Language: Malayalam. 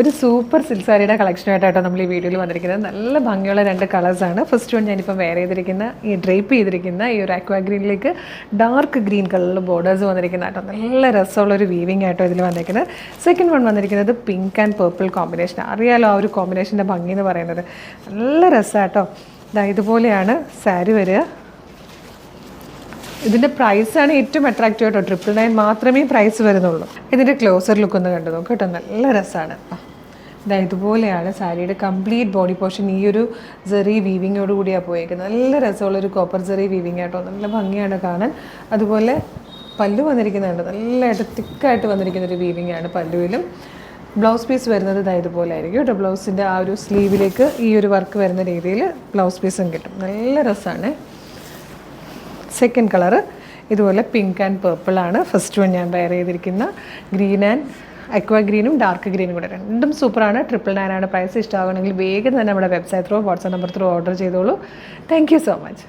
ഒരു സൂപ്പർ സിൽക്ക് സാരിയുടെ കളക്ഷനായിട്ടാണ് നമ്മൾ ഈ വീഡിയോയിൽ വന്നിരിക്കുന്നത്. നല്ല ഭംഗിയുള്ള 2 കളേഴ്സാണ്. ഫസ്റ്റ് വൺ ഞാനിപ്പോൾ വെയർ ചെയ്തിരിക്കുന്ന ഈ ഡ്രേപ്പ് ചെയ്തിരിക്കുന്ന ഈ ഒരു അക്വാ ഗ്രീനിലേക്ക് ഡാർക്ക് ഗ്രീൻ കളറിൽ ബോർഡേഴ്സ് വന്നിരിക്കുന്ന കേട്ടോ. നല്ല രസമുള്ളൊരു വീവിങ് ആയിട്ടോ ഇതിൽ വന്നിരിക്കുന്നത്. സെക്കൻഡ് വൺ വന്നിരിക്കുന്നത് പിങ്ക് ആൻഡ് പേർപ്പിൾ കോമ്പിനേഷൻ. അറിയാലോ ആ ഒരു കോമ്പിനേഷൻ്റെ ഭംഗി എന്ന് പറയുന്നത്. നല്ല രസമാട്ടോ. ഇതുപോലെയാണ് സാരി വരിക. ഇതിൻ്റെ പ്രൈസാണ് ഏറ്റവും അട്രാക്റ്റീവ് ആയിട്ടോ. 999 മാത്രമേ പ്രൈസ് വരുന്നുള്ളൂ. ഇതിൻ്റെ ക്ലോസർ ലുക്ക് ഒന്ന് കണ്ടു നോക്കും കേട്ടോ. നല്ല രസമാണ്. ഇതുപോലെയാണ് സാരിയുടെ കംപ്ലീറ്റ് ബോഡി പോർഷൻ. ഈ ഒരു സെറി വീവിങ്ങോട് കൂടിയാണ് പോയേക്കുന്നത്. നല്ല രസമുള്ളൊരു കോപ്പർ സെറി വീവിങ് ആയിട്ടോ. നല്ല ഭംഗിയാണ് കാണാൻ. അതുപോലെ പല്ലു വന്നിരിക്കുന്നുണ്ട്. നല്ലതായിട്ട് തിക്കായിട്ട് വന്നിരിക്കുന്നൊരു വീവിങ് ആണ് പല്ലുവിലും. ബ്ലൗസ് പീസ് വരുന്നത് ഇതുപോലെ ആയിരിക്കും കേട്ടോ. ബ്ലൗസിൻ്റെ ആ ഒരു സ്ലീവിലേക്ക് ഈ ഒരു വർക്ക് വരുന്ന രീതിയിൽ ബ്ലൗസ് പീസും കിട്ടും. നല്ല രസമാണ്. സെക്കൻഡ് കളറ് ഇതുപോലെ പിങ്ക് ആൻഡ് പേർപ്പിളാണ്. ഫസ്റ്റ് വൺ ഞാൻ വെയർ ചെയ്തിരിക്കുന്ന ഗ്രീൻ ആൻഡ് അക്വാ ഗ്രീനും ഡാർക്ക് ഗ്രീനും കൂടെ രണ്ടും സൂപ്പറാണ്. 999 ആണ് പ്രൈസ്. ഇഷ്ടമാകണമെങ്കിൽ വേഗം തന്നെ നമ്മുടെ website through WhatsApp number through order ചെയ്തോളൂ. Thank you so much.